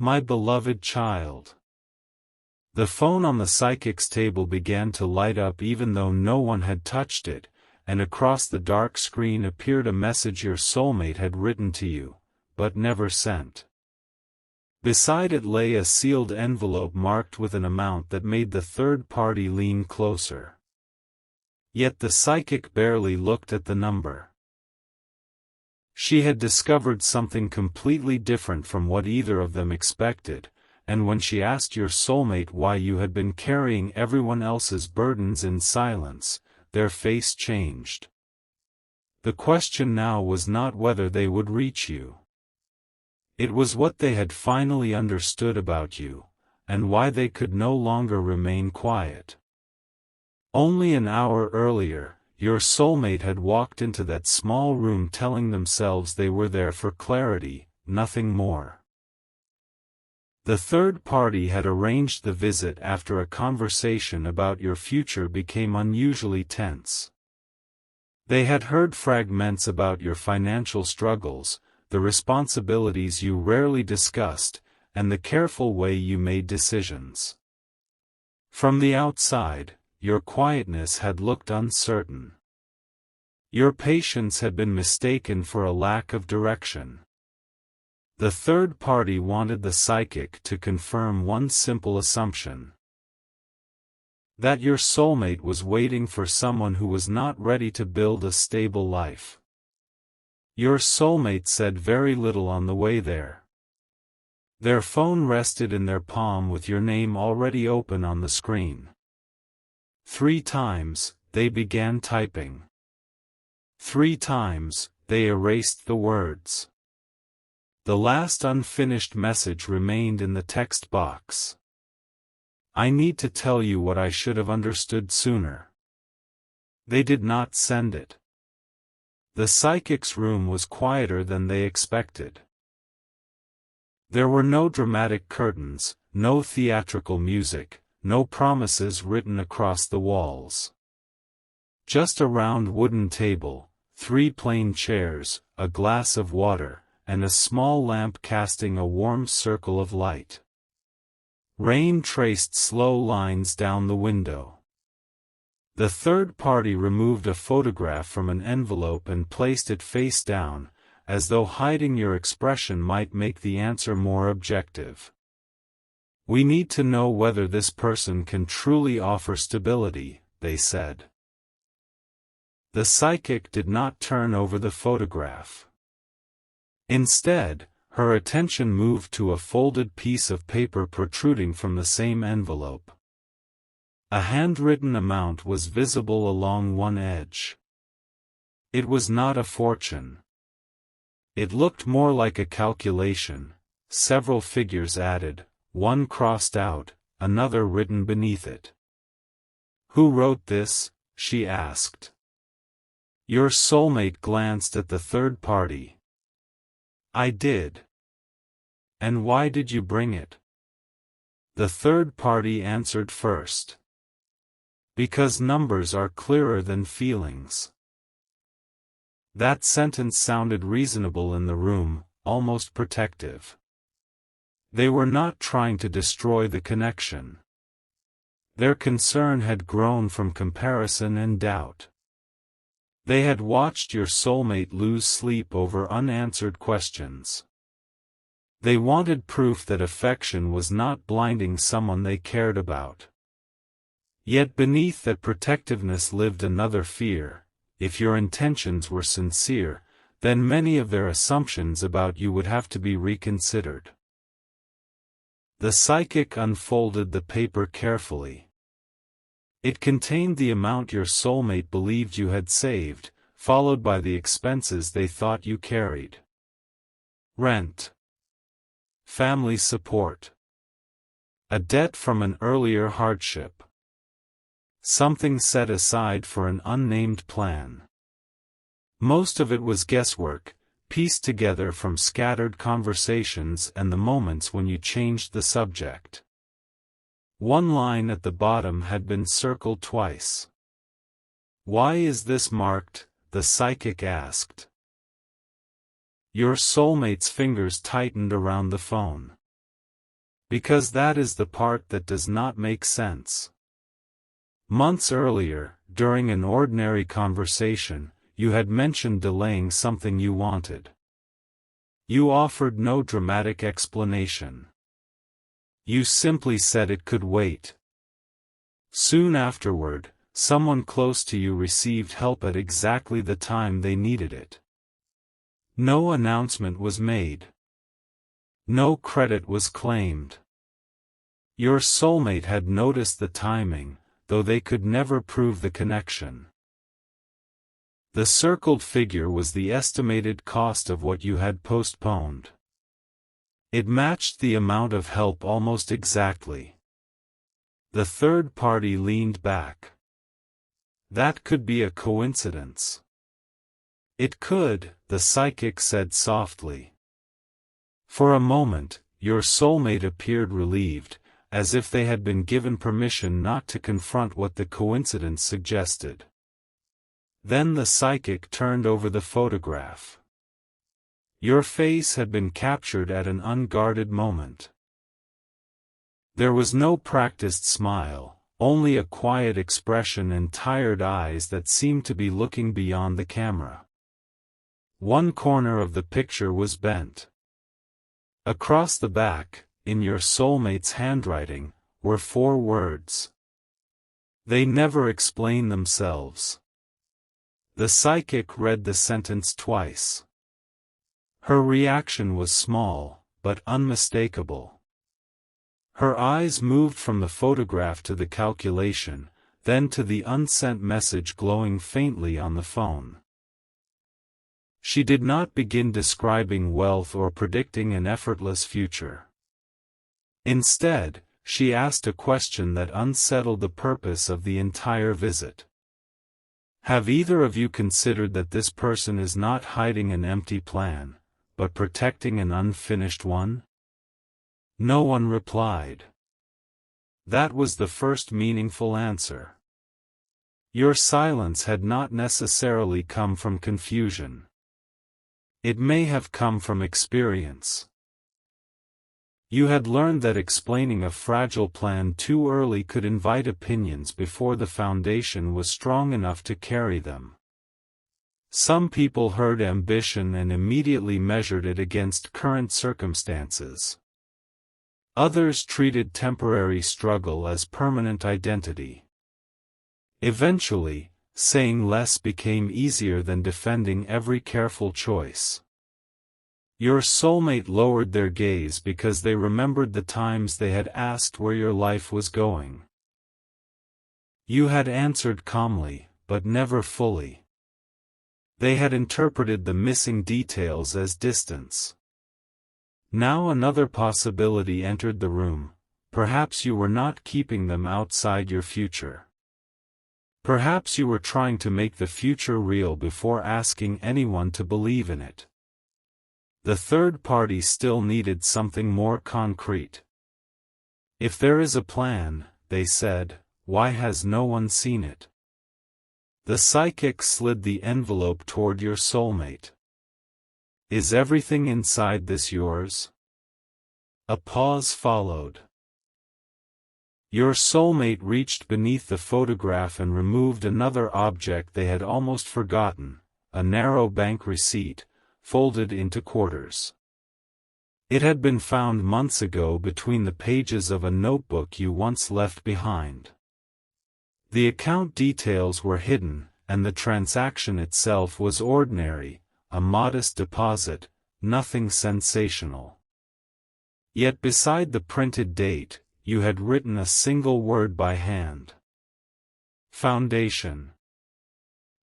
My beloved child. The phone on the psychic's table began to light up even though no one had touched it, and across the dark screen appeared a message your soulmate had written to you, but never sent. Beside it lay a sealed envelope marked with an amount that made the third party lean closer. Yet the psychic barely looked at the number. She had discovered something completely different from what either of them expected, and when she asked your soulmate why you had been carrying everyone else's burdens in silence, their face changed. The question now was not whether they would reach you. It was what they had finally understood about you, and why they could no longer remain quiet. Only an hour earlier, your soulmate had walked into that small room telling themselves they were there for clarity, nothing more. The third party had arranged the visit after a conversation about your future became unusually tense. They had heard fragments about your financial struggles, the responsibilities you rarely discussed, and the careful way you made decisions. From the outside, your quietness had looked uncertain. Your patience had been mistaken for a lack of direction. The third party wanted the psychic to confirm one simple assumption: that your soulmate was waiting for someone who was not ready to build a stable life. Your soulmate said very little on the way there. Their phone rested in their palm with your name already open on the screen. 3 times, they began typing. 3 times, they erased the words. The last unfinished message remained in the text box. I need to tell you what I should have understood sooner. They did not send it. The psychic's room was quieter than they expected. There were no dramatic curtains, no theatrical music, no promises written across the walls. Just a round wooden table, 3 plain chairs, a glass of water, and a small lamp casting a warm circle of light. Rain traced slow lines down the window. The third party removed a photograph from an envelope and placed it face down, as though hiding your expression might make the answer more objective. We need to know whether this person can truly offer stability, they said. The psychic did not turn over the photograph. Instead, her attention moved to a folded piece of paper protruding from the same envelope. A handwritten amount was visible along one edge. It was not a fortune. It looked more like a calculation, several figures added, one crossed out, another written beneath it. Who wrote this? She asked. Your soulmate glanced at the third party. I did. And why did you bring it? The third party answered first. Because numbers are clearer than feelings. That sentence sounded reasonable in the room, almost protective. They were not trying to destroy the connection. Their concern had grown from comparison and doubt. They had watched your soulmate lose sleep over unanswered questions. They wanted proof that affection was not blinding someone they cared about. Yet beneath that protectiveness lived another fear: if your intentions were sincere, then many of their assumptions about you would have to be reconsidered. The psychic unfolded the paper carefully. It contained the amount your soulmate believed you had saved, followed by the expenses they thought you carried. Rent. Family support. A debt from an earlier hardship. Something set aside for an unnamed plan. Most of it was guesswork, pieced together from scattered conversations and the moments when you changed the subject. One line at the bottom had been circled twice. Why is this marked? The psychic asked. Your soulmate's fingers tightened around the phone. Because that is the part that does not make sense. Months earlier, during an ordinary conversation, you had mentioned delaying something you wanted. You offered no dramatic explanation. You simply said it could wait. Soon afterward, someone close to you received help at exactly the time they needed it. No announcement was made. No credit was claimed. Your soulmate had noticed the timing, though they could never prove the connection. The circled figure was the estimated cost of what you had postponed. It matched the amount of help almost exactly. The third party leaned back. That could be a coincidence. It could, the psychic said softly. For a moment, your soulmate appeared relieved, as if they had been given permission not to confront what the coincidence suggested. Then the psychic turned over the photograph. Your face had been captured at an unguarded moment. There was no practiced smile, only a quiet expression and tired eyes that seemed to be looking beyond the camera. One corner of the picture was bent. Across the back, in your soulmate's handwriting, were 4 words. They never explain themselves. The psychic read the sentence twice. Her reaction was small, but unmistakable. Her eyes moved from the photograph to the calculation, then to the unsent message glowing faintly on the phone. She did not begin describing wealth or predicting an effortless future. Instead, she asked a question that unsettled the purpose of the entire visit. Have either of you considered that this person is not hiding an empty plan, but protecting an unfinished one? No one replied. That was the first meaningful answer. Your silence had not necessarily come from confusion. It may have come from experience. You had learned that explaining a fragile plan too early could invite opinions before the foundation was strong enough to carry them. Some people heard ambition and immediately measured it against current circumstances. Others treated temporary struggle as permanent identity. Eventually, saying less became easier than defending every careful choice. Your soulmate lowered their gaze because they remembered the times they had asked where your life was going. You had answered calmly, but never fully. They had interpreted the missing details as distance. Now another possibility entered the room. Perhaps you were not keeping them outside your future. Perhaps you were trying to make the future real before asking anyone to believe in it. The third party still needed something more concrete. If there is a plan, they said, why has no one seen it? The psychic slid the envelope toward your soulmate. Is everything inside this yours? A pause followed. Your soulmate reached beneath the photograph and removed another object they had almost forgotten, a narrow bank receipt, folded into quarters. It had been found months ago between the pages of a notebook you once left behind. The account details were hidden, and the transaction itself was ordinary, a modest deposit, nothing sensational. Yet beside the printed date, you had written a single word by hand. Foundation.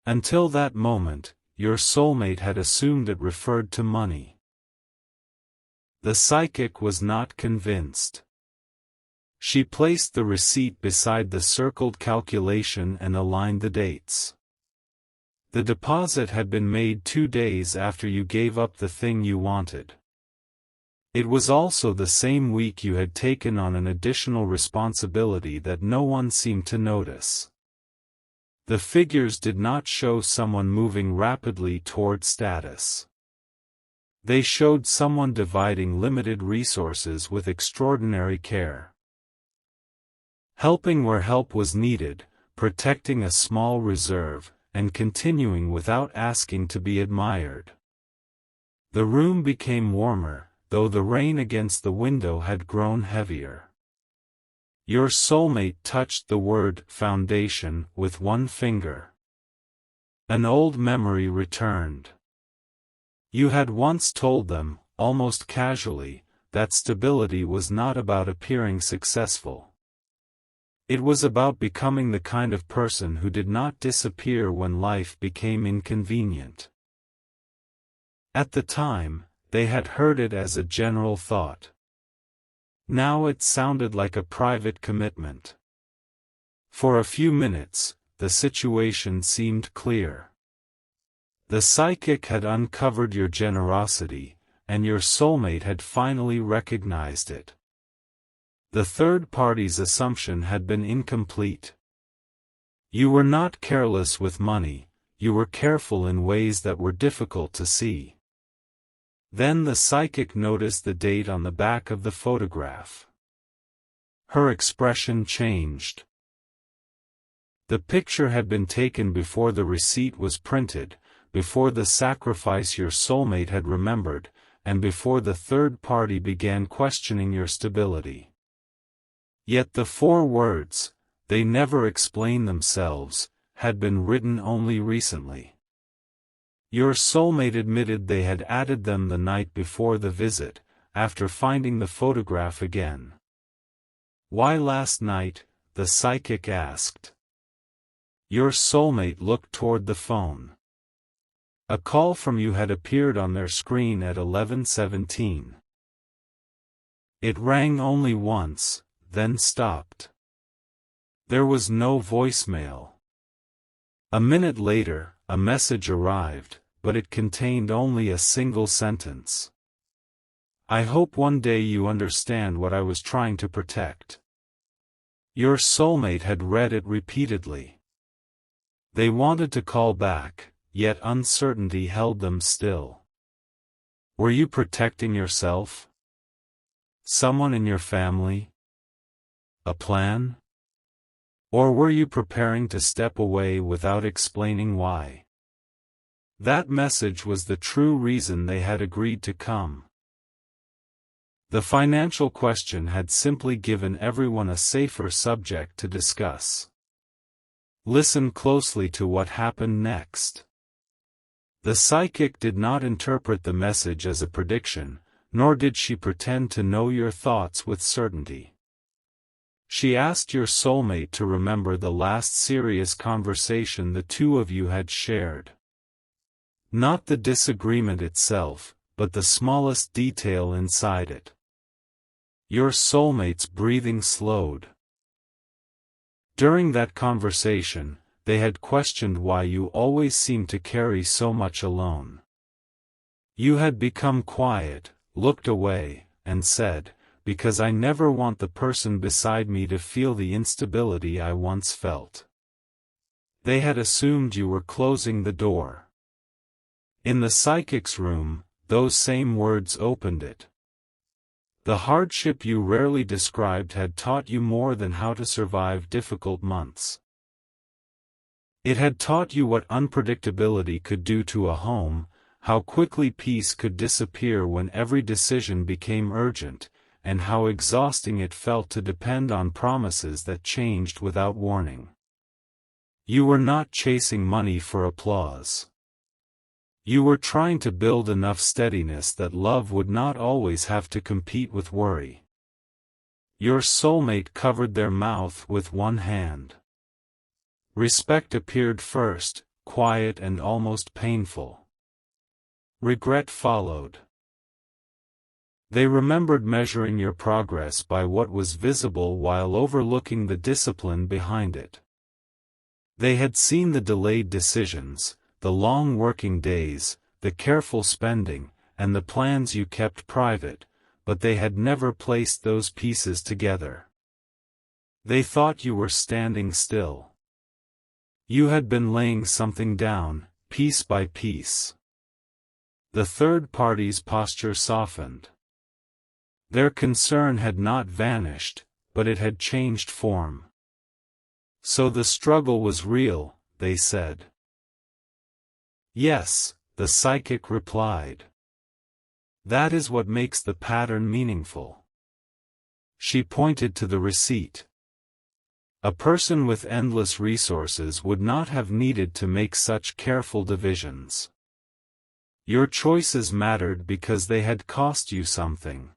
Until that moment, your soulmate had assumed it referred to money. The psychic was not convinced. She placed the receipt beside the circled calculation and aligned the dates. The deposit had been made 2 days after you gave up the thing you wanted. It was also the same week you had taken on an additional responsibility that no one seemed to notice. The figures did not show someone moving rapidly toward status. They showed someone dividing limited resources with extraordinary care. Helping where help was needed, protecting a small reserve, and continuing without asking to be admired. The room became warmer, though the rain against the window had grown heavier. Your soulmate touched the word foundation with one finger. An old memory returned. You had once told them, almost casually, that stability was not about appearing successful. It was about becoming the kind of person who did not disappear when life became inconvenient. At the time, they had heard it as a general thought. Now it sounded like a private commitment. For a few minutes, the situation seemed clear. The psychic had uncovered your generosity, and your soulmate had finally recognized it. The third party's assumption had been incomplete. You were not careless with money, you were careful in ways that were difficult to see. Then the psychic noticed the date on the back of the photograph. Her expression changed. The picture had been taken before the receipt was printed, before the sacrifice your soulmate had remembered, and before the third party began questioning your stability. Yet the 4 words, "They never explain themselves," had been written only recently. Your soulmate admitted they had added them the night before the visit, after finding the photograph again. "Why last night?" the psychic asked. Your soulmate looked toward the phone. A call from you had appeared on their screen at 11:17. It rang only once, then stopped. There was no voicemail. A minute later, a message arrived, but it contained only a single sentence. "I hope one day you understand what I was trying to protect." Your soulmate had read it repeatedly. They wanted to call back, yet uncertainty held them still. Were you protecting yourself? Someone in your family? A plan? Or were you preparing to step away without explaining why? That message was the true reason they had agreed to come. The financial question had simply given everyone a safer subject to discuss. Listen closely to what happened next. The psychic did not interpret the message as a prediction, nor did she pretend to know your thoughts with certainty. She asked your soulmate to remember the last serious conversation the two of you had shared. Not the disagreement itself, but the smallest detail inside it. Your soulmate's breathing slowed. During that conversation, they had questioned why you always seemed to carry so much alone. You had become quiet, looked away, and said, "Because I never want the person beside me to feel the instability I once felt." They had assumed you were closing the door. In the psychic's room, those same words opened it. The hardship you rarely described had taught you more than how to survive difficult months. It had taught you what unpredictability could do to a home, how quickly peace could disappear when every decision became urgent, and how exhausting it felt to depend on promises that changed without warning. You were not chasing money for applause. You were trying to build enough steadiness that love would not always have to compete with worry. Your soulmate covered their mouth with one hand. Respect appeared first, quiet and almost painful. Regret followed. They remembered measuring your progress by what was visible while overlooking the discipline behind it. They had seen the delayed decisions, the long working days, the careful spending, and the plans you kept private, but they had never placed those pieces together. They thought you were standing still. You had been laying something down, piece by piece. The third party's posture softened. Their concern had not vanished, but it had changed form. So the struggle was real, they said. Yes, the psychic replied. That is what makes the pattern meaningful. She pointed to the receipt. A person with endless resources would not have needed to make such careful divisions. Your choices mattered because they had cost you something.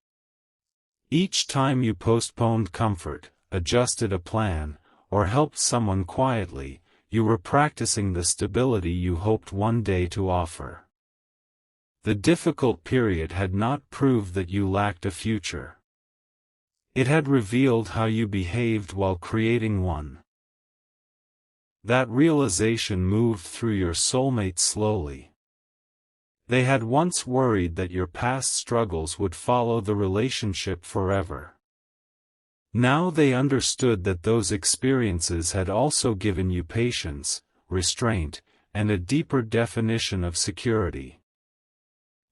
Each time you postponed comfort, adjusted a plan, or helped someone quietly, you were practicing the stability you hoped one day to offer. The difficult period had not proved that you lacked a future. It had revealed how you behaved while creating one. That realization moved through your soulmate slowly. They had once worried that your past struggles would follow the relationship forever. Now they understood that those experiences had also given you patience, restraint, and a deeper definition of security.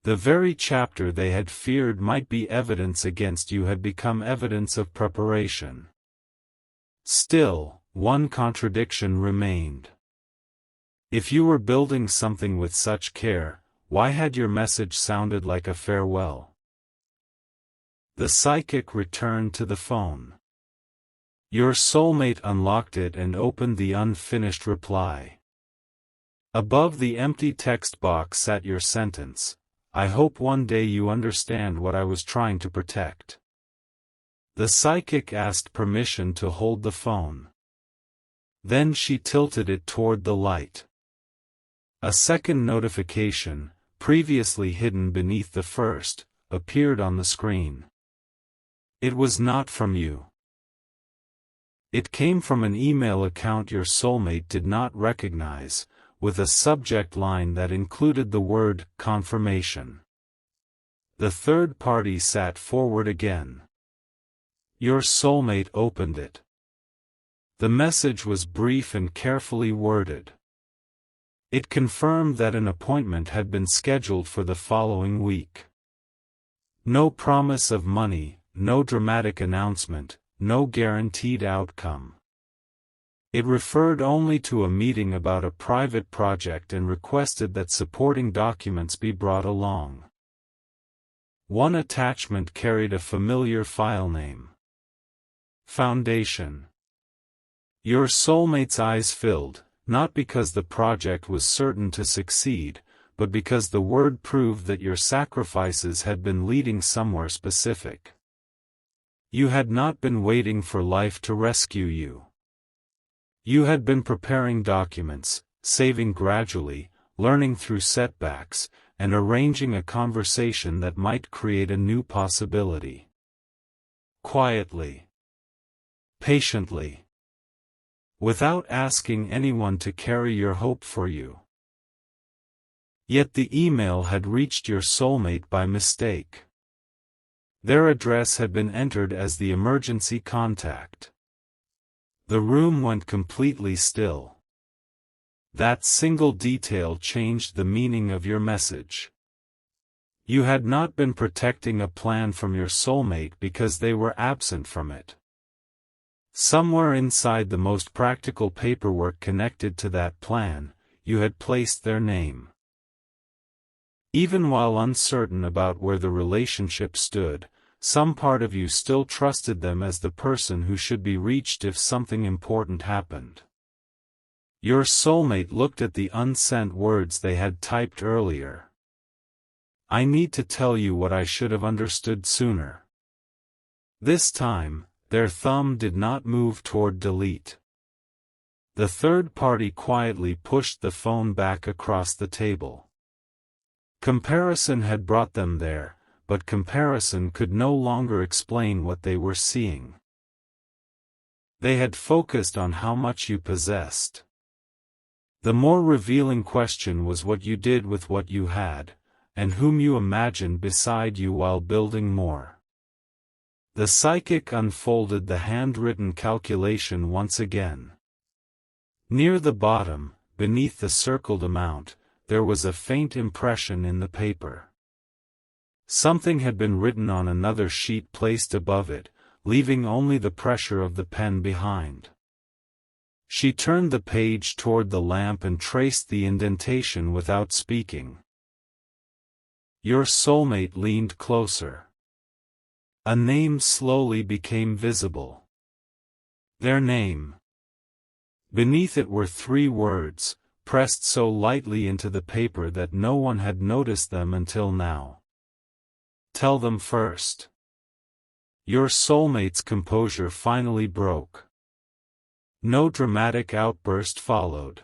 The very chapter they had feared might be evidence against you had become evidence of preparation. Still, one contradiction remained. If you were building something with such care, why had your message sounded like a farewell? The psychic returned to the phone. Your soulmate unlocked it and opened the unfinished reply. Above the empty text box sat your sentence, "I hope one day you understand what I was trying to protect." The psychic asked permission to hold the phone. Then she tilted it toward the light. A second notification, previously hidden beneath the first, appeared on the screen. It was not from you. It came from an email account your soulmate did not recognize, with a subject line that included the word confirmation. The third party sat forward again. Your soulmate opened it. The message was brief and carefully worded. It confirmed that an appointment had been scheduled for the following week. No promise of money, no dramatic announcement, no guaranteed outcome. It referred only to a meeting about a private project and requested that supporting documents be brought along. One attachment carried a familiar file name. Foundation. Your soulmate's eyes filled, not because the project was certain to succeed, but because the word proved that your sacrifices had been leading somewhere specific. You had not been waiting for life to rescue you. You had been preparing documents, saving gradually, learning through setbacks, and arranging a conversation that might create a new possibility. Quietly. Patiently. Without asking anyone to carry your hope for you. Yet the email had reached your soulmate by mistake. Their address had been entered as the emergency contact. The room went completely still. That single detail changed the meaning of your message. You had not been protecting a plan from your soulmate because they were absent from it. Somewhere inside the most practical paperwork connected to that plan, you had placed their name. Even while uncertain about where the relationship stood, some part of you still trusted them as the person who should be reached if something important happened. Your soulmate looked at the unsent words they had typed earlier. I need to tell you what I should have understood sooner. This time, their thumb did not move toward delete. The third party quietly pushed the phone back across the table. Comparison had brought them there, but comparison could no longer explain what they were seeing. They had focused on how much you possessed. The more revealing question was what you did with what you had, and whom you imagined beside you while building more. The psychic unfolded the handwritten calculation once again. Near the bottom, beneath the circled amount, there was a faint impression in the paper. Something had been written on another sheet placed above it, leaving only the pressure of the pen behind. She turned the page toward the lamp and traced the indentation without speaking. Your soulmate leaned closer. A name slowly became visible. Their name. Beneath it were 3 words, pressed so lightly into the paper that no one had noticed them until now. Tell them first. Your soulmate's composure finally broke. No dramatic outburst followed.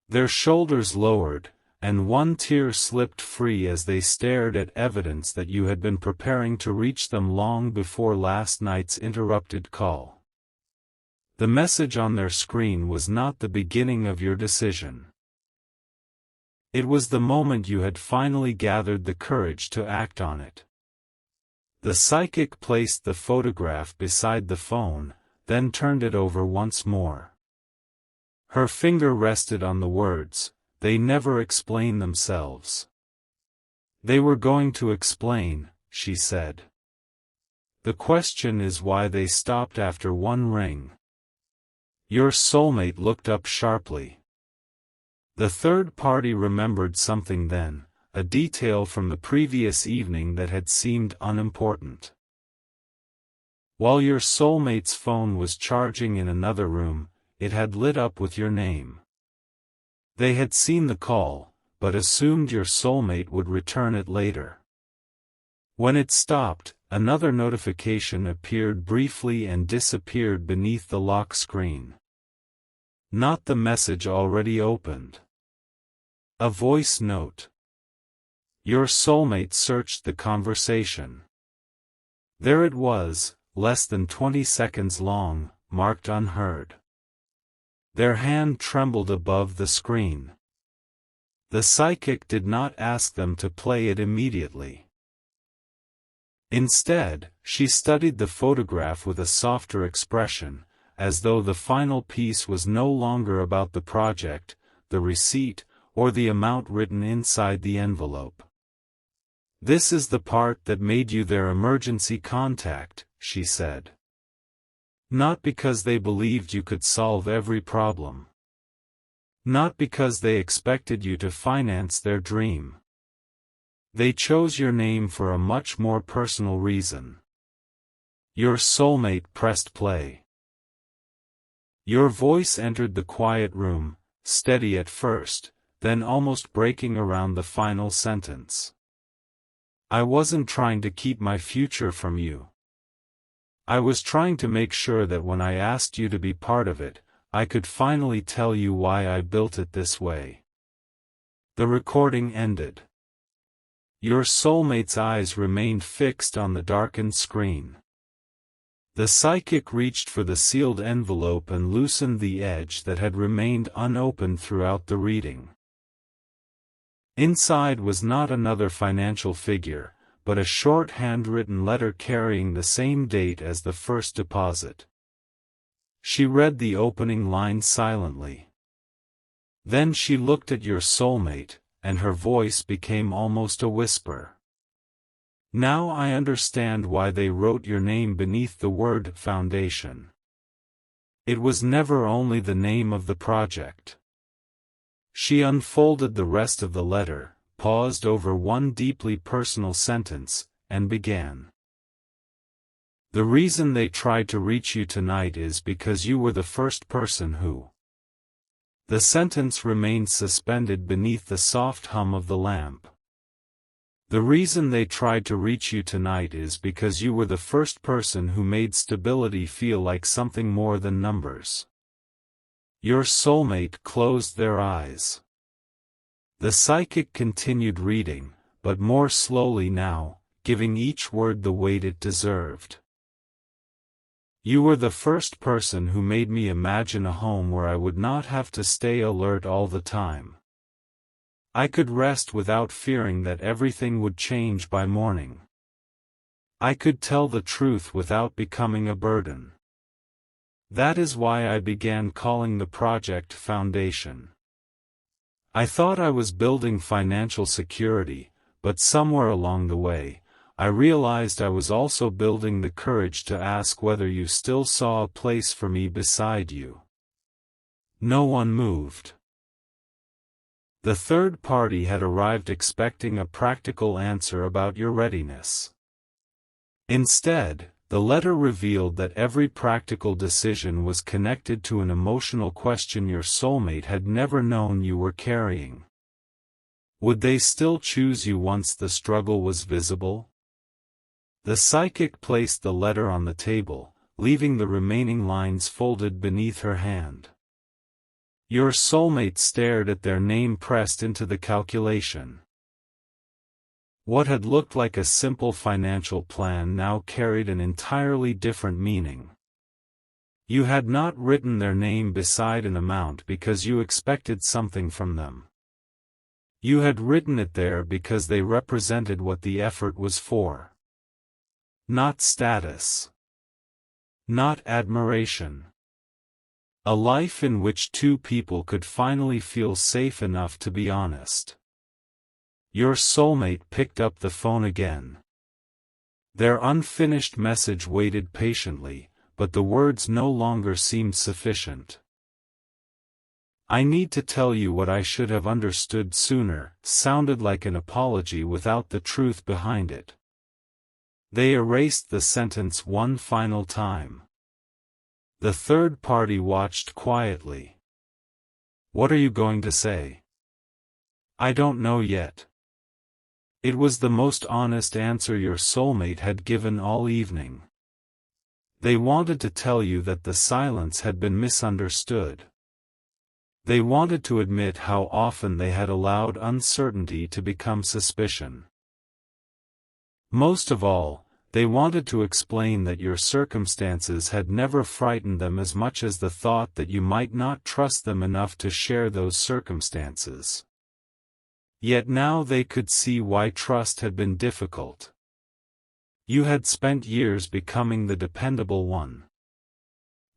Their shoulders lowered, and one tear slipped free as they stared at evidence that you had been preparing to reach them long before last night's interrupted call. The message on their screen was not the beginning of your decision. It was the moment you had finally gathered the courage to act on it. The psychic placed the photograph beside the phone, then turned it over once more. Her finger rested on the words, "They never explain themselves." "They were going to explain," she said. "The question is why they stopped after 1 ring." Your soulmate looked up sharply. The third party remembered something then, a detail from the previous evening that had seemed unimportant. While your soulmate's phone was charging in another room, it had lit up with your name. They had seen the call, but assumed your soulmate would return it later. When it stopped, another notification appeared briefly and disappeared beneath the lock screen. Not the message already opened. A voice note. Your soulmate searched the conversation. There it was, less than 20 seconds long, marked unheard. Their hand trembled above the screen. The psychic did not ask them to play it immediately. Instead, she studied the photograph with a softer expression, as though the final piece was no longer about the project, the receipt, or the amount written inside the envelope. "This is the part that made you their emergency contact," she said. "Not because they believed you could solve every problem. Not because they expected you to finance their dream. They chose your name for a much more personal reason." Your soulmate pressed play. Your voice entered the quiet room, steady at first, then almost breaking around the final sentence. "I wasn't trying to keep my future from you. I was trying to make sure that when I asked you to be part of it, I could finally tell you why I built it this way." The recording ended. Your soulmate's eyes remained fixed on the darkened screen. The psychic reached for the sealed envelope and loosened the edge that had remained unopened throughout the reading. Inside was not another financial figure, but a short handwritten letter carrying the same date as the first deposit. She read the opening line silently. Then she looked at your soulmate, and her voice became almost a whisper. "Now I understand why they wrote your name beneath the word foundation. It was never only the name of the project." She unfolded the rest of the letter, paused over one deeply personal sentence, and began. "The reason they tried to reach you tonight is because you were the first person who—" The sentence remained suspended beneath the soft hum of the lamp. "The reason they tried to reach you tonight is because you were the first person who made stability feel like something more than numbers." Your soulmate closed their eyes. The psychic continued reading, but more slowly now, giving each word the weight it deserved. "You were the first person who made me imagine a home where I would not have to stay alert all the time. I could rest without fearing that everything would change by morning. I could tell the truth without becoming a burden. That is why I began calling the project Foundation. I thought I was building financial security, but somewhere along the way, I realized I was also building the courage to ask whether you still saw a place for me beside you. No one moved. The third party had arrived expecting a practical answer about your readiness. Instead, the letter revealed that every practical decision was connected to an emotional question your soulmate had never known you were carrying. Would they still choose you once the struggle was visible? The psychic placed the letter on the table, leaving the remaining lines folded beneath her hand. Your soulmate stared at their name pressed into the calculation. What had looked like a simple financial plan now carried an entirely different meaning. You had not written their name beside an amount because you expected something from them. You had written it there because they represented what the effort was for. Not status. Not admiration. A life in which two people could finally feel safe enough to be honest. Your soulmate picked up the phone again. Their unfinished message waited patiently, but the words no longer seemed sufficient. I need to tell you what I should have understood sooner, sounded like an apology without the truth behind it. They erased the sentence one final time. The third party watched quietly. What are you going to say? I don't know yet. It was the most honest answer your soulmate had given all evening. They wanted to tell you that the silence had been misunderstood. They wanted to admit how often they had allowed uncertainty to become suspicion. Most of all, they wanted to explain that your circumstances had never frightened them as much as the thought that you might not trust them enough to share those circumstances. Yet now they could see why trust had been difficult. You had spent years becoming the dependable one.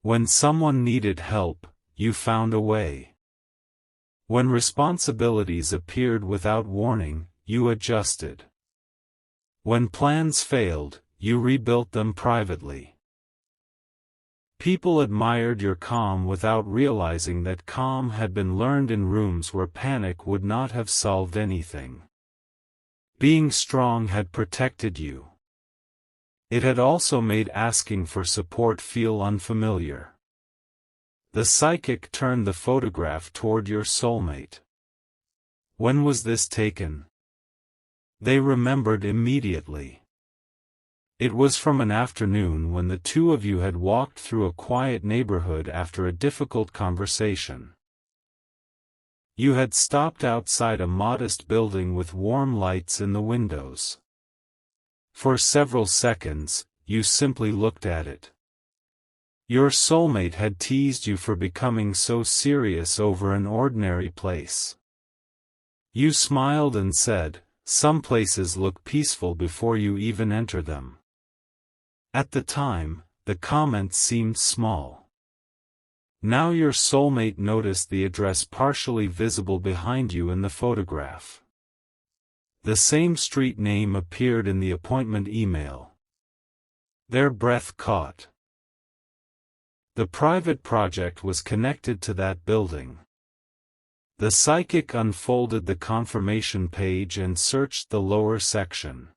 When someone needed help, you found a way. When responsibilities appeared without warning, you adjusted. When plans failed, you rebuilt them privately. People admired your calm without realizing that calm had been learned in rooms where panic would not have solved anything. Being strong had protected you. It had also made asking for support feel unfamiliar. The psychic turned the photograph toward your soulmate. When was this taken? They remembered immediately. It was from an afternoon when the two of you had walked through a quiet neighborhood after a difficult conversation. You had stopped outside a modest building with warm lights in the windows. For several seconds, you simply looked at it. Your soulmate had teased you for becoming so serious over an ordinary place. You smiled and said, "Some places look peaceful before you even enter them." At the time, the comment seemed small. Now your soulmate noticed the address partially visible behind you in the photograph. The same street name appeared in the appointment email. Their breath caught. The private project was connected to that building. The psychic unfolded the confirmation page and searched the lower section.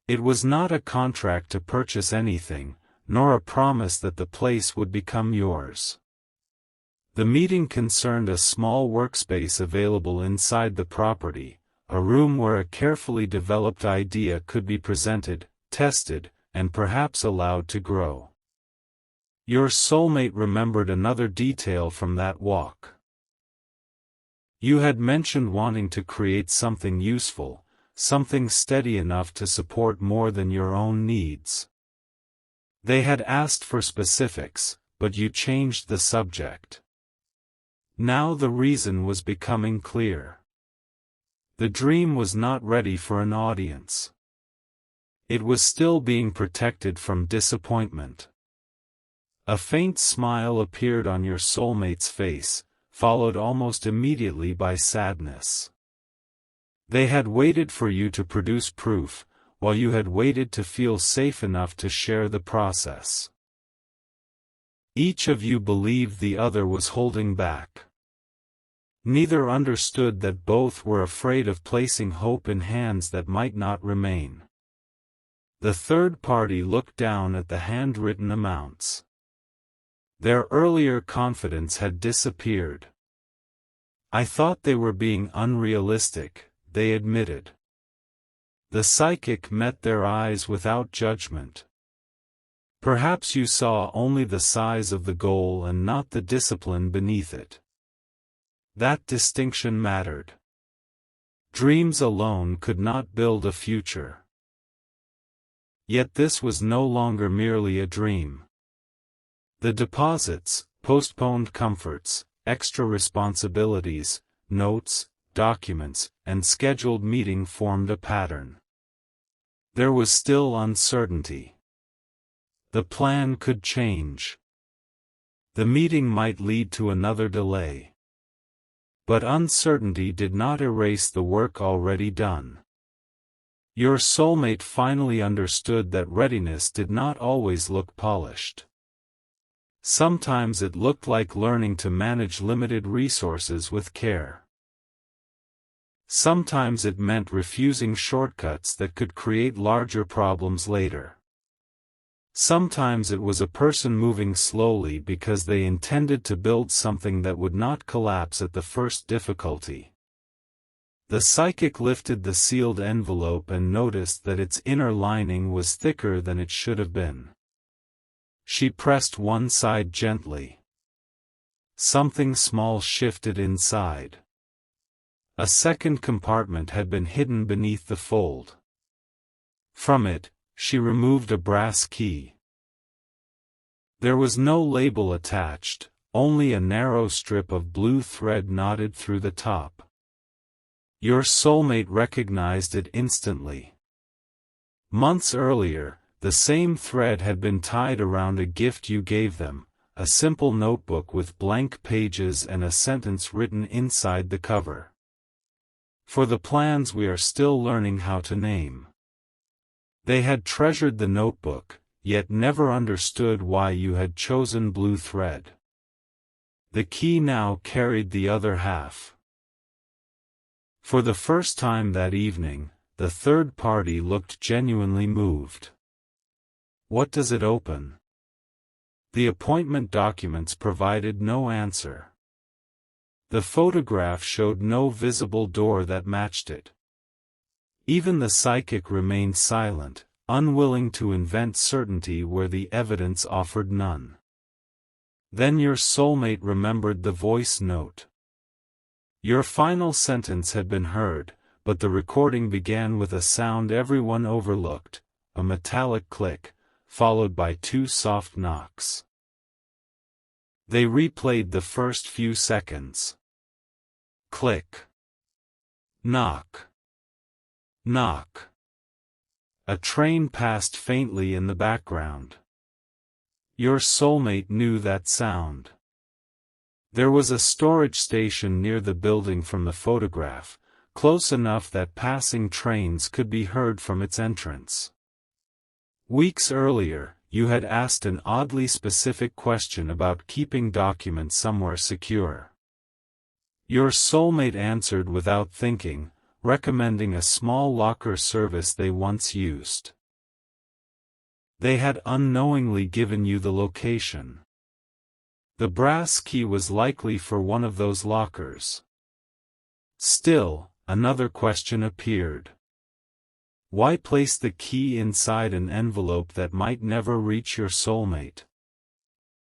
It was not a contract to purchase anything, nor a promise that the place would become yours. The meeting concerned a small workspace available inside the property, a room where a carefully developed idea could be presented, tested, and perhaps allowed to grow. Your soulmate remembered another detail from that walk. You had mentioned wanting to create something useful, something steady enough to support more than your own needs. They had asked for specifics, but you changed the subject. Now the reason was becoming clear. The dream was not ready for an audience. It was still being protected from disappointment. A faint smile appeared on your soulmate's face, followed almost immediately by sadness. They had waited for you to produce proof, while you had waited to feel safe enough to share the process. Each of you believed the other was holding back. Neither understood that both were afraid of placing hope in hands that might not remain. The third party looked down at the handwritten amounts. Their earlier confidence had disappeared. "I thought they were being unrealistic," they admitted. The psychic met their eyes without judgment. "Perhaps you saw only the size of the goal and not the discipline beneath it." That distinction mattered. Dreams alone could not build a future. Yet this was no longer merely a dream. The deposits, postponed comforts, extra responsibilities, notes, documents, and scheduled meeting formed a pattern. There was still uncertainty. The plan could change. The meeting might lead to another delay. But uncertainty did not erase the work already done. Your soulmate finally understood that readiness did not always look polished. Sometimes it looked like learning to manage limited resources with care. Sometimes it meant refusing shortcuts that could create larger problems later. Sometimes it was a person moving slowly because they intended to build something that would not collapse at the first difficulty. The psychic lifted the sealed envelope and noticed that its inner lining was thicker than it should have been. She pressed one side gently. Something small shifted inside. A second compartment had been hidden beneath the fold. From it, she removed a brass key. There was no label attached, only a narrow strip of blue thread knotted through the top. Your soulmate recognized it instantly. Months earlier, the same thread had been tied around a gift you gave them, a simple notebook with blank pages and a sentence written inside the cover. "For the plans we are still learning how to name." They had treasured the notebook, yet never understood why you had chosen blue thread. The key now carried the other half. For the first time that evening, the third party looked genuinely moved. "What does it open?" The appointment documents provided no answer. The photograph showed no visible door that matched it. Even the psychic remained silent, unwilling to invent certainty where the evidence offered none. Then your soulmate remembered the voice note. Your final sentence had been heard, but the recording began with a sound everyone overlooked, a metallic click, followed by two soft knocks. They replayed the first few seconds. Click. Knock. Knock. A train passed faintly in the background. Your soulmate knew that sound. There was a storage station near the building from the photograph, close enough that passing trains could be heard from its entrance. Weeks earlier, you had asked an oddly specific question about keeping documents somewhere secure. Your soulmate answered without thinking, recommending a small locker service they once used. They had unknowingly given you the location. The brass key was likely for one of those lockers. Still, another question appeared. Why place the key inside an envelope that might never reach your soulmate?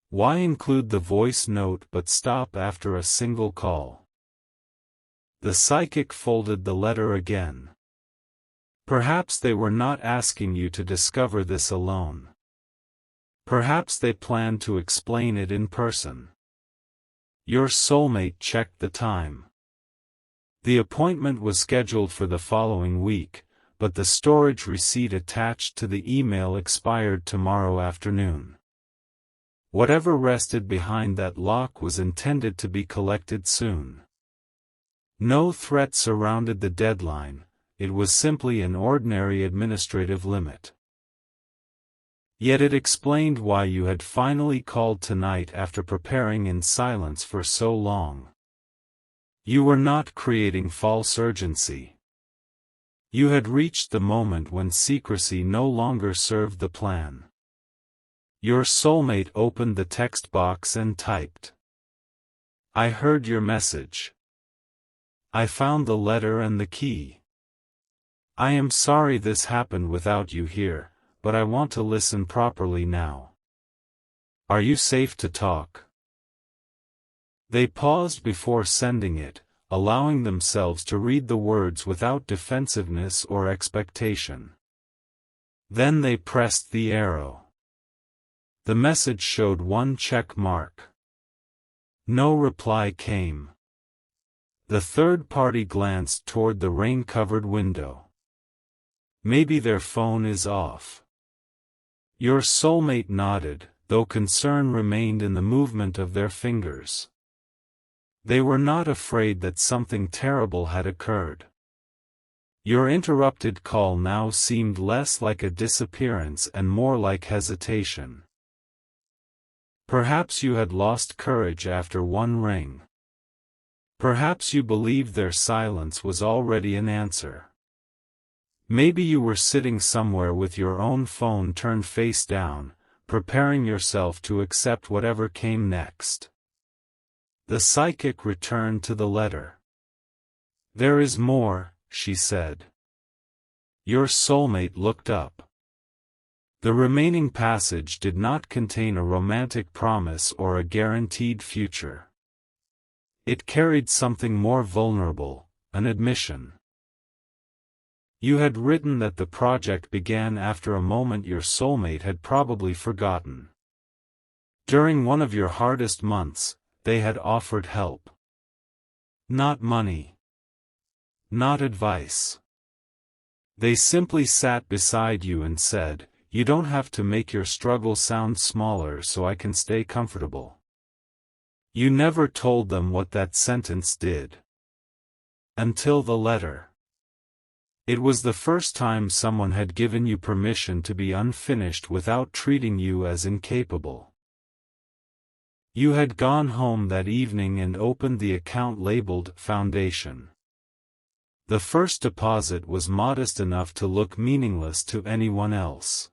Why include the voice note but stop after a single call? The psychic folded the letter again. Perhaps they were not asking you to discover this alone. Perhaps they planned to explain it in person. Your soulmate checked the time. The appointment was scheduled for the following week, but the storage receipt attached to the email expired tomorrow afternoon. Whatever rested behind that lock was intended to be collected soon. No threat surrounded the deadline, it was simply an ordinary administrative limit. Yet it explained why you had finally called tonight after preparing in silence for so long. You were not creating false urgency. You had reached the moment when secrecy no longer served the plan. Your soulmate opened the text box and typed. I heard your message. I found the letter and the key. I am sorry this happened without you here, but I want to listen properly now. Are you safe to talk? They paused before sending it, allowing themselves to read the words without defensiveness or expectation. Then they pressed the arrow. The message showed one check mark. No reply came. The third party glanced toward the rain-covered window. Maybe their phone is off. Your soulmate nodded, though concern remained in the movement of their fingers. They were not afraid that something terrible had occurred. Your interrupted call now seemed less like a disappearance and more like hesitation. Perhaps you had lost courage after one ring. Perhaps you believed their silence was already an answer. Maybe you were sitting somewhere with your own phone turned face down, preparing yourself to accept whatever came next. The psychic returned to the letter. There is more, she said. Your soulmate looked up. The remaining passage did not contain a romantic promise or a guaranteed future. It carried something more vulnerable, an admission. You had written that the project began after a moment your soulmate had probably forgotten. During one of your hardest months, they had offered help. Not money. Not advice. They simply sat beside you and said, you don't have to make your struggle sound smaller so I can stay comfortable. You never told them what that sentence did. Until the letter. It was the first time someone had given you permission to be unfinished without treating you as incapable. You had gone home that evening and opened the account labeled Foundation. The first deposit was modest enough to look meaningless to anyone else.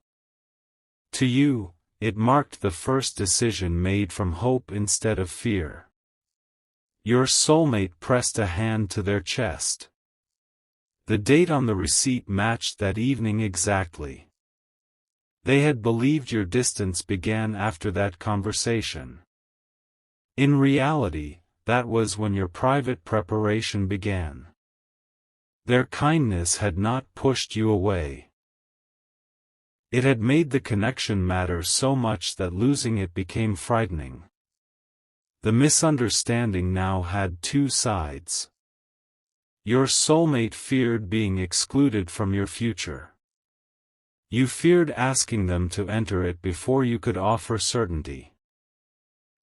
To you, it marked the first decision made from hope instead of fear. Your soulmate pressed a hand to their chest. The date on the receipt matched that evening exactly. They had believed your distance began after that conversation. In reality, that was when your private preparation began. Their kindness had not pushed you away. It had made the connection matter so much that losing it became frightening. The misunderstanding now had two sides. Your soulmate feared being excluded from your future. You feared asking them to enter it before you could offer certainty.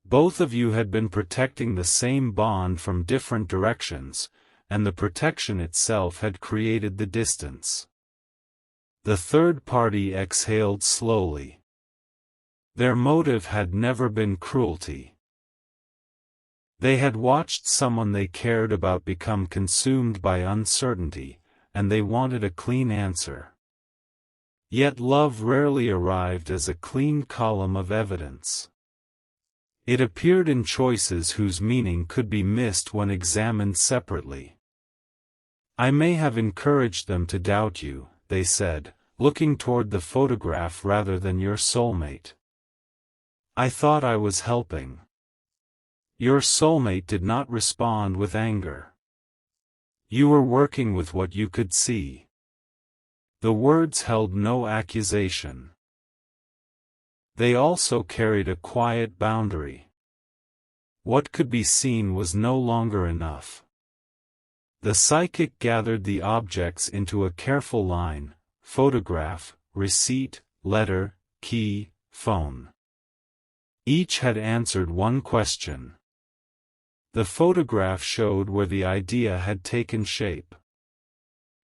Both of you had been protecting the same bond from different directions, and the protection itself had created the distance. The third party exhaled slowly. Their motive had never been cruelty. They had watched someone they cared about become consumed by uncertainty, and they wanted a clean answer. Yet love rarely arrived as a clean column of evidence. It appeared in choices whose meaning could be missed when examined separately. I may have encouraged them to doubt you, they said, looking toward the photograph rather than your soulmate. I thought I was helping. Your soulmate did not respond with anger. You were working with what you could see. The words held no accusation. They also carried a quiet boundary. What could be seen was no longer enough. The psychic gathered the objects into a careful line: photograph, receipt, letter, key, phone. Each had answered one question. The photograph showed where the idea had taken shape.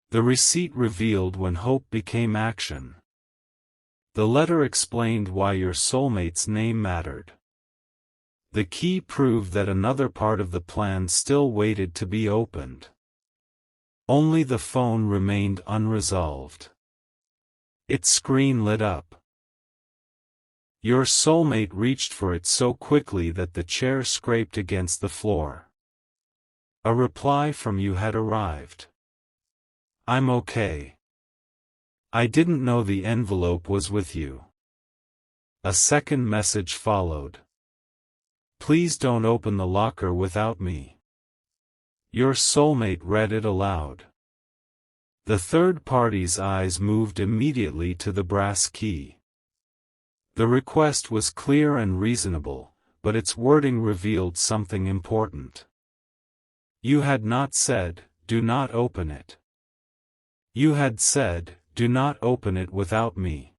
The receipt revealed when hope became action. The letter explained why your soulmate's name mattered. The key proved that another part of the plan still waited to be opened. Only the phone remained unresolved. Its screen lit up. Your soulmate reached for it so quickly that the chair scraped against the floor. A reply from you had arrived. I'm okay. I didn't know the envelope was with you. A second message followed. Please don't open the locker without me. Your soulmate read it aloud. The third party's eyes moved immediately to the brass key. The request was clear and reasonable, but its wording revealed something important. You had not said, "Do not open it." You had said, "Do not open it without me."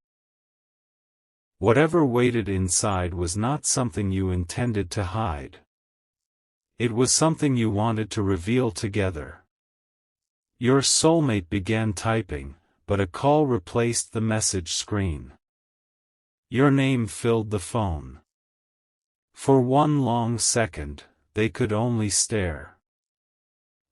Whatever waited inside was not something you intended to hide. It was something you wanted to reveal together. Your soulmate began typing, but a call replaced the message screen. Your name filled the phone. For one long second, they could only stare.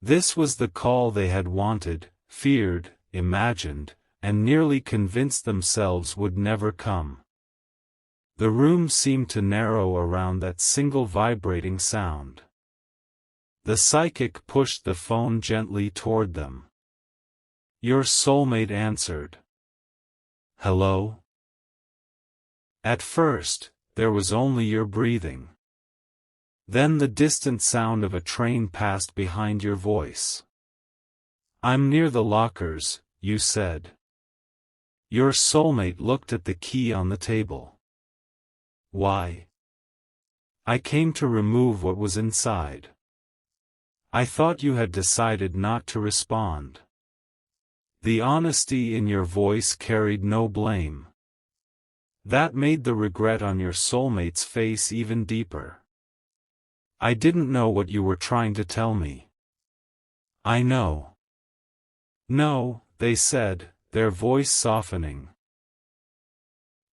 This was the call they had wanted, feared, imagined, and nearly convinced themselves would never come. The room seemed to narrow around that single vibrating sound. The psychic pushed the phone gently toward them. Your soulmate answered. Hello? At first, there was only your breathing. Then the distant sound of a train passed behind your voice. I'm near the lockers, you said. Your soulmate looked at the key on the table. Why? I came to remove what was inside. I thought you had decided not to respond. The honesty in your voice carried no blame. That made the regret on your soulmate's face even deeper. I didn't know what you were trying to tell me. I know. No, they said, their voice softening.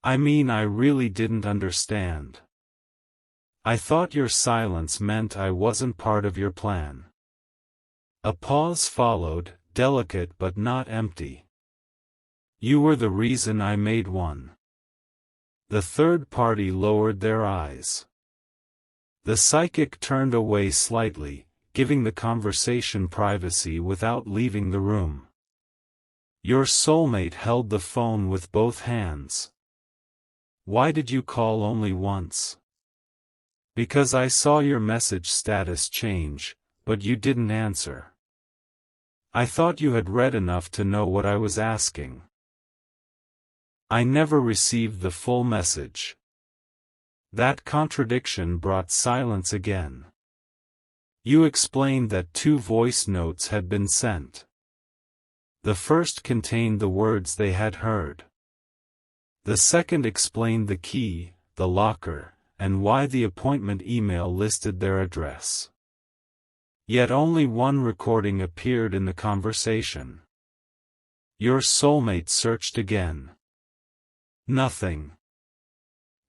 I mean, I really didn't understand. I thought your silence meant I wasn't part of your plan. A pause followed, delicate but not empty. You were the reason I made one. The third party lowered their eyes. The psychic turned away slightly, giving the conversation privacy without leaving the room. Your soulmate held the phone with both hands. Why did you call only once? Because I saw your message status change, but you didn't answer. I thought you had read enough to know what I was asking. I never received the full message. That contradiction brought silence again. You explained that 2 voice notes had been sent. The first contained the words they had heard. The second explained the key, the locker, and why the appointment email listed their address. Yet only one recording appeared in the conversation. Your soulmate searched again. Nothing.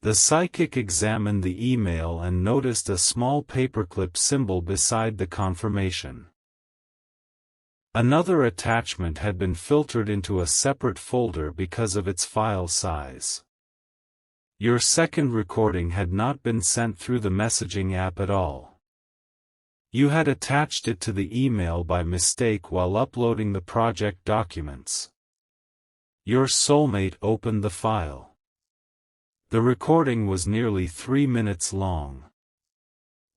The psychic examined the email and noticed a small paperclip symbol beside the confirmation. Another attachment had been filtered into a separate folder because of its file size. Your second recording had not been sent through the messaging app at all. You had attached it to the email by mistake while uploading the project documents. Your soulmate opened the file. The recording was nearly 3 minutes long.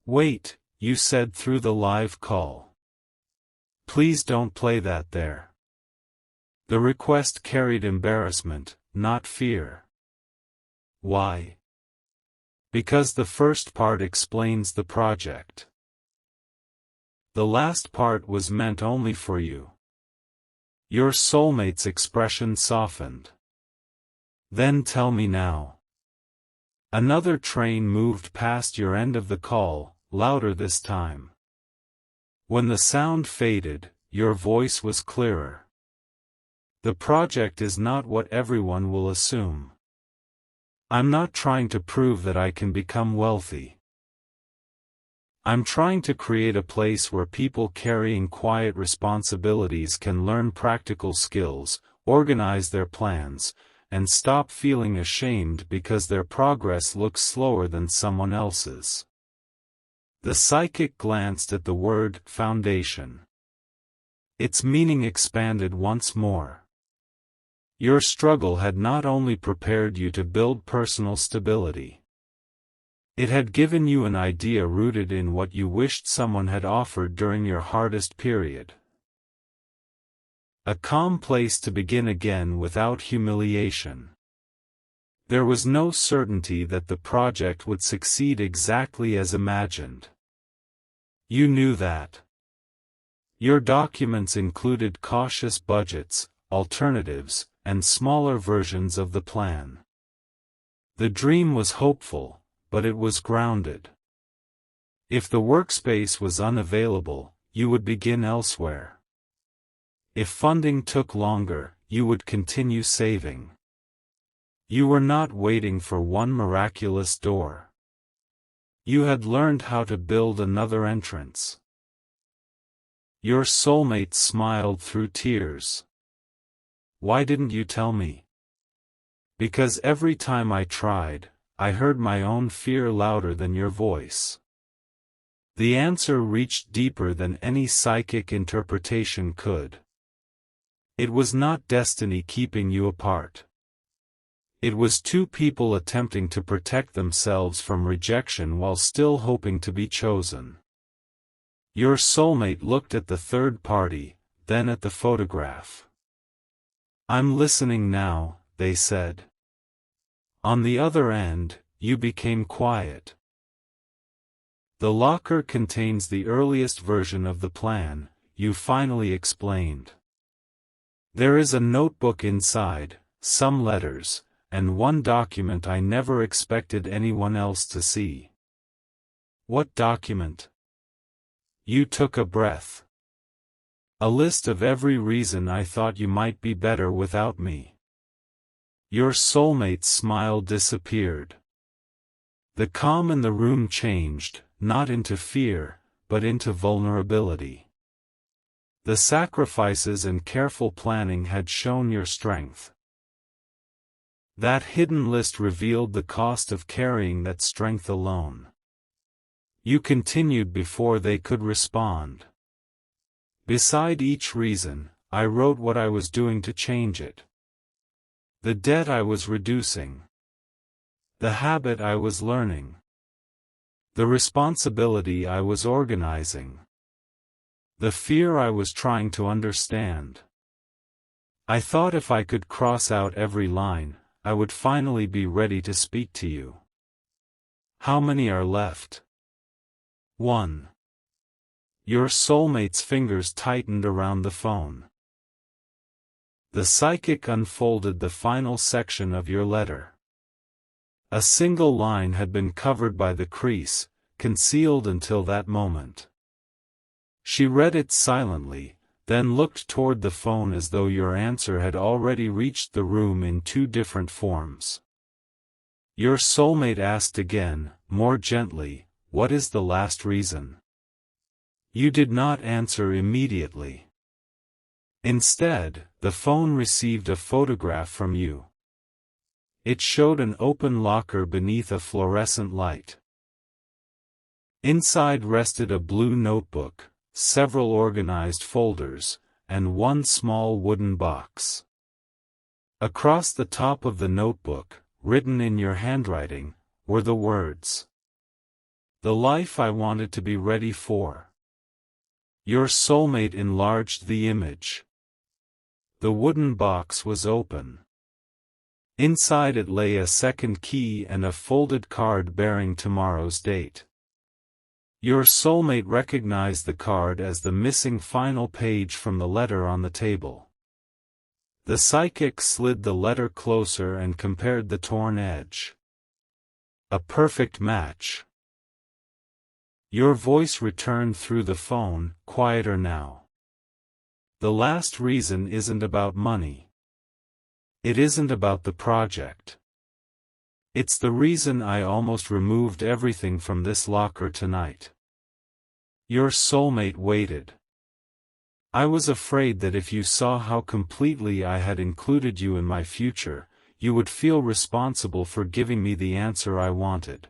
Wait, you said through the live call. Please don't play that there. The request carried embarrassment, not fear. Why? Because the first part explains the project. The last part was meant only for you. Your soulmate's expression softened. Then tell me now. Another train moved past your end of the call, louder this time. When the sound faded, your voice was clearer. The project is not what everyone will assume. I'm not trying to prove that I can become wealthy. I'm trying to create a place where people carrying quiet responsibilities can learn practical skills, organize their plans, and stop feeling ashamed because their progress looks slower than someone else's. The psychic glanced at the word foundation. Its meaning expanded once more. Your struggle had not only prepared you to build personal stability. It had given you an idea rooted in what you wished someone had offered during your hardest period. A calm place to begin again without humiliation. There was no certainty that the project would succeed exactly as imagined. You knew that. Your documents included cautious budgets, alternatives, and smaller versions of the plan. The dream was hopeful, but it was grounded. If the workspace was unavailable, you would begin elsewhere. If funding took longer, you would continue saving. You were not waiting for one miraculous door. You had learned how to build another entrance. Your soulmate smiled through tears. Why didn't you tell me? Because every time I tried, I heard my own fear louder than your voice. The answer reached deeper than any psychic interpretation could. It was not destiny keeping you apart. It was two people attempting to protect themselves from rejection while still hoping to be chosen. Your soulmate looked at the third party, then at the photograph. I'm listening now, they said. On the other end, you became quiet. The locker contains the earliest version of the plan, you finally explained. There is a notebook inside, some letters, and one document I never expected anyone else to see. What document? You took a breath. A list of every reason I thought you might be better without me. Your soulmate's smile disappeared. The calm in the room changed, not into fear, but into vulnerability. The sacrifices and careful planning had shown your strength. That hidden list revealed the cost of carrying that strength alone. You continued before they could respond. Beside each reason, I wrote what I was doing to change it. The debt I was reducing. The habit I was learning. The responsibility I was organizing. The fear I was trying to understand. I thought if I could cross out every line, I would finally be ready to speak to you. How many are left? 1. Your soulmate's fingers tightened around the phone. The psychic unfolded the final section of your letter. A single line had been covered by the crease, concealed until that moment. She read it silently, then looked toward the phone as though your answer had already reached the room in two different forms. Your soulmate asked again, more gently, what is the last reason? You did not answer immediately. Instead, the phone received a photograph from you. It showed an open locker beneath a fluorescent light. Inside rested a blue notebook, several organized folders, and one small wooden box. Across the top of the notebook, written in your handwriting, were the words, "The life I wanted to be ready for." Your soulmate enlarged the image. The wooden box was open. Inside it lay a second key and a folded card bearing tomorrow's date. Your soulmate recognized the card as the missing final page from the letter on the table. The psychic slid the letter closer and compared the torn edge. A perfect match. Your voice returned through the phone, quieter now. The last reason isn't about money. It isn't about the project. It's the reason I almost removed everything from this locker tonight. Your soulmate waited. I was afraid that if you saw how completely I had included you in my future, you would feel responsible for giving me the answer I wanted.